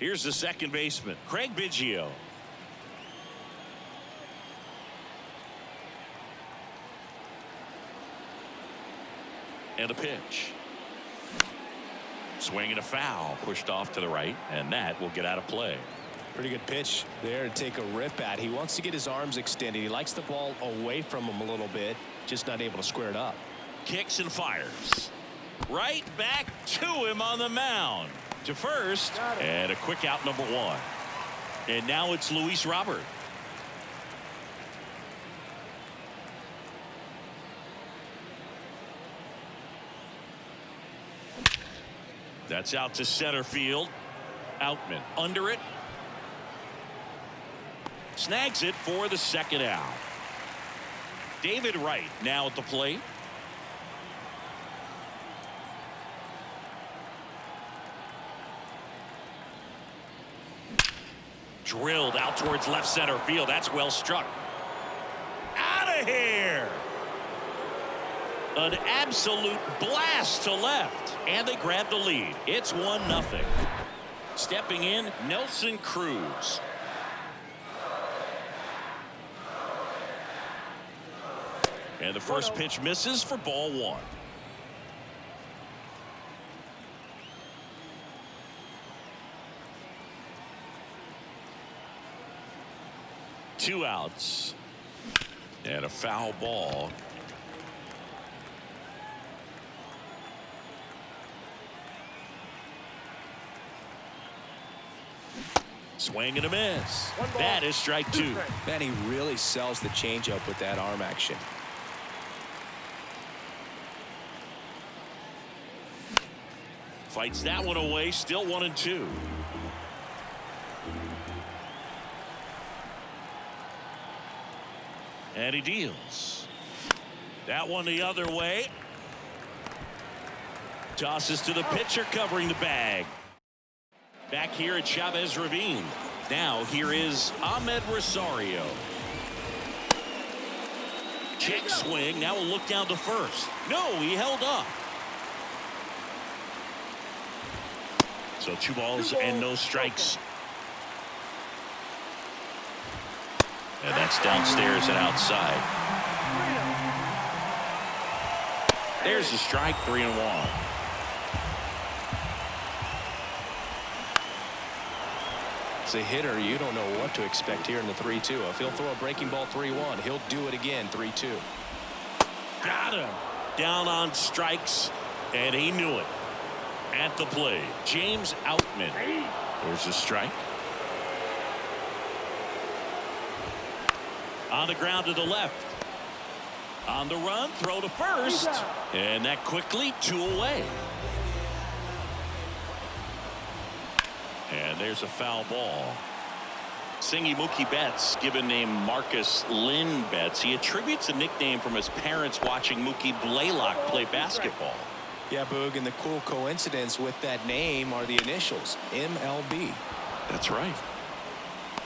Here's the second baseman, Craig Biggio. And a pitch. Swing and a foul, pushed off to the right, and that will get out of play. Pretty good pitch there to take a rip at. He wants to get his arms extended. He likes the ball away from him a little bit, just not able to square it up. Kicks and fires. Right back to him on the mound. To first, and a quick out, number one. And now it's Luis Robert. That's out to center field. Outman under it. Snags it for the second out. David Wright now at the plate. Drilled out towards left center field. That's well struck. Out of here. An absolute blast to left. And they grab the lead. It's 1-0. Stepping in, Nelson Cruz. And the first pitch misses for ball one. Two outs. And a foul ball. Swing and a miss. That is strike two. Man, he really sells the changeup with that arm action. Fights that one away. Still 1-2. And he deals. That one the other way. Tosses to the pitcher covering the bag. Back here at Chavez Ravine. Now here is Ahmed Rosario. Check swing. Now we'll look down to first. No, he held up. So 2 balls and no strikes. And that's downstairs and outside. There's the strike, 3-1. As a hitter, you don't know what to expect here in the 3-2. If he'll throw a breaking ball 3-1, he'll do it again 3-2. Got him. Down on strikes, and he knew it. At the plate, James Outman. There's a strike. On the ground to the left. On the run, throw to first. And that quickly 2 away. And there's a foul ball. Singy Mookie Betts, given name Marcus Lynn Betts. He attributes a nickname from his parents watching Mookie Blaylock play basketball. Yeah, Boog, and the cool coincidence with that name are the initials, MLB. That's right.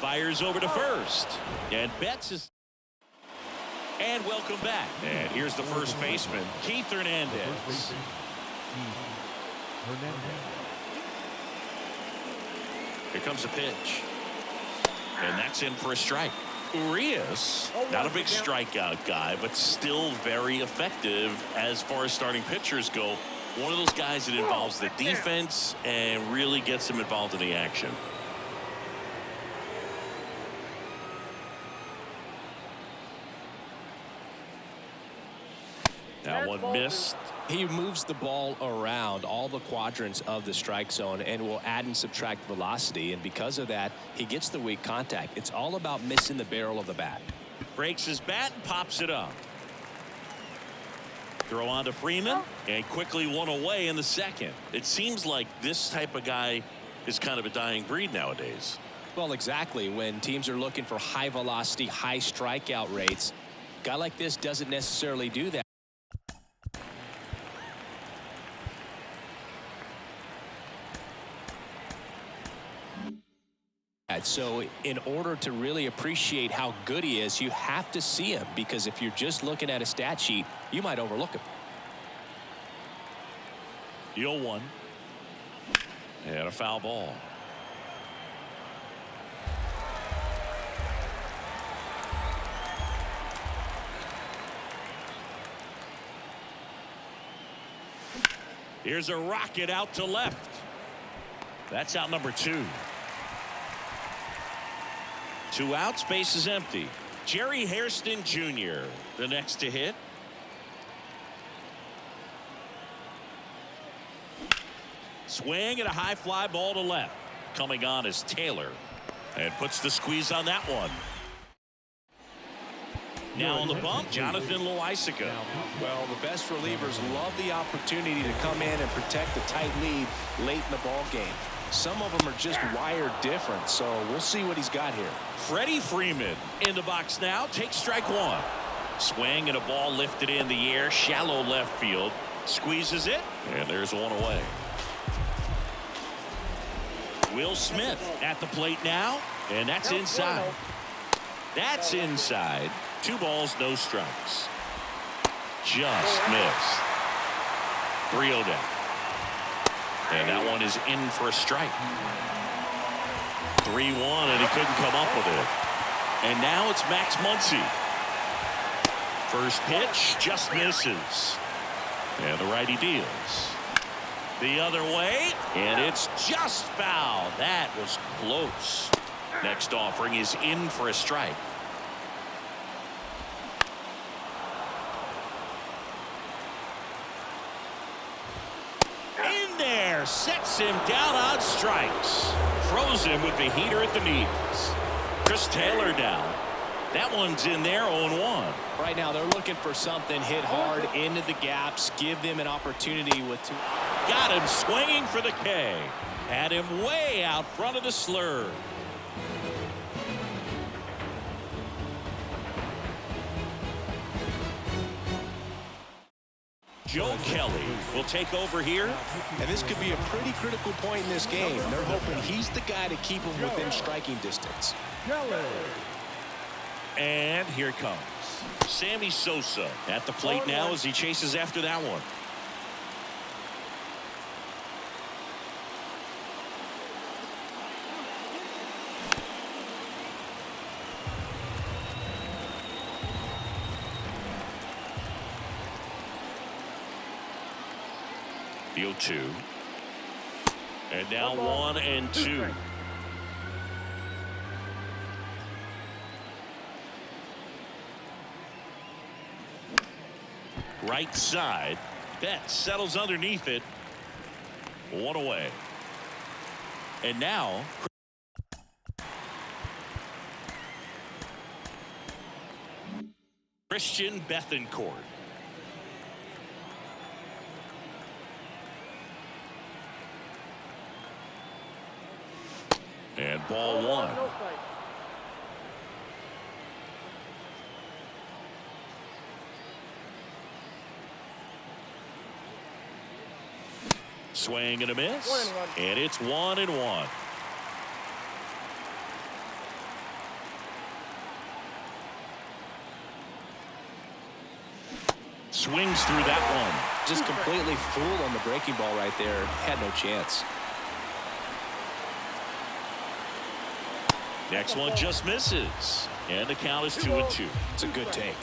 Fires over to first. And Betts is... And welcome back. And here's the first baseman, Keith Hernandez. Here comes a pitch. And that's in for a strike. Urias, not a big strikeout guy, but still very effective as far as starting pitchers go. One of those guys that involves the defense and really gets them involved in the action. Now one missed. He moves the ball around all the quadrants of the strike zone and will add and subtract velocity, and because of that he gets the weak contact. It's all about missing the barrel of the bat. Breaks his bat and pops it up. Throw on to Freeman, and quickly 1 away in the second. It seems like this type of guy is kind of a dying breed nowadays. Well, exactly. When teams are looking for high velocity, high strikeout rates, a guy like this doesn't necessarily do that. So in order to really appreciate how good he is, you have to see him, because if you're just looking at a stat sheet, you might overlook him. 0-1. And a foul ball. Here's a rocket out to left. That's out number 2. 2 outs, base is empty. Jerry Hairston Jr., the next to hit. Swing and a high fly ball to left. Coming on is Taylor. And puts the squeeze on that one. Now on the bump, Jonathan Loaisiga. Well, the best relievers love the opportunity to come in and protect the tight lead late in the ball game. Some of them are just wired different, so we'll see what he's got here. Freddie Freeman in the box now. Takes strike 1. Swing and a ball lifted in the air. Shallow left field. Squeezes it. And there's one away. Will Smith at the plate now. And that's inside. That's inside. 2 balls, no strikes. Just missed. 3-0 down. And that one is in for a strike. 3-1, and he couldn't come up with it. And now it's Max Muncy. First pitch just misses. And the righty deals. The other way, and it's just foul. That was close. Next offering is in for a strike. In there, sets him down on strikes. Throws him with the heater at the knees. Chris Taylor down. That one's in there, 0-1. Right now they're looking for something hit hard into the gaps. Give them an opportunity with 2. Got him swinging for the K. Had him way out front of the slur. Joe Kelly will take over here. And this could be a pretty critical point in this game. They're hoping he's the guy to keep them within striking distance. And here comes Sammy Sosa at the plate now as he chases after that one. The 0-2. And now 1-2. Right side. Betts settles underneath it. 1 away. And now Christian Bethancourt. And ball 1. Swing and a miss. And it's 1-1. Swings through that one. Just completely fooled on the breaking ball right there. Had no chance. Next one just misses. And the count is 2-2. It's a good take.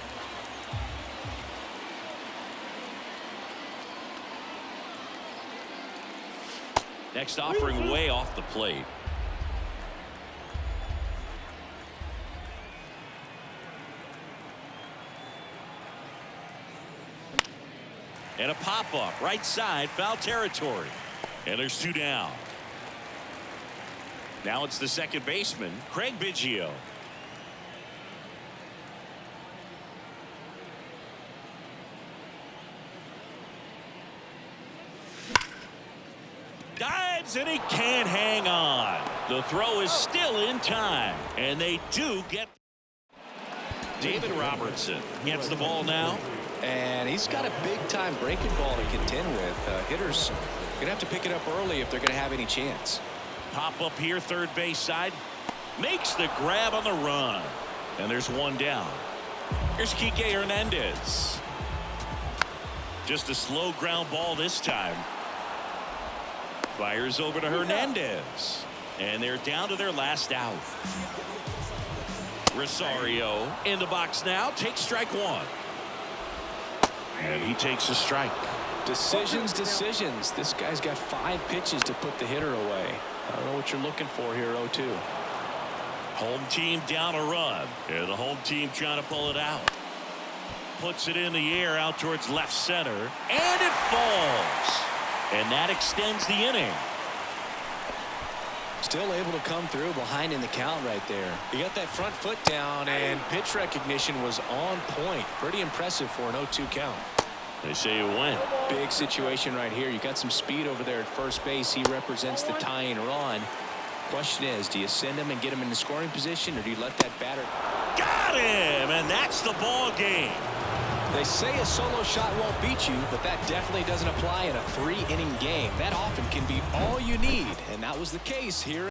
Next offering way off the plate. And a pop-up right side, foul territory. And there's 2 down. Now it's the second baseman, Craig Biggio. Dives and he can't hang on. The throw is still in time. And they do get. David Robertson gets the ball now. And he's got a big-time breaking ball to contend with. Hitters going to have to pick it up early if they're going to have any chance. Pop up here, third base side. Makes the grab on the run. And there's 1 down. Here's Kike Hernandez. Just a slow ground ball this time. Fires over to Hernandez. And they're down to their last out. Rosario in the box now. Takes strike 1. And he takes a strike. Decisions. This guy's got 5 pitches to put the hitter away. I don't know what you're looking for here, 0-2. Home team down a run. And the home team trying to pull it out. Puts it in the air out towards left center. And it falls. And that extends the inning. Still able to come through behind in the count right there. He got that front foot down, and pitch recognition was on point. Pretty impressive for an 0-2 count. They say it went. Big situation right here. You got some speed over there at first base. He represents the tying run. Question is, do you send him and get him in the scoring position, or do you let that batter? Got him, and that's the ball game. They say a solo shot won't beat you, but that definitely doesn't apply in a 3-inning game. That often can be all you need, and that was the case here.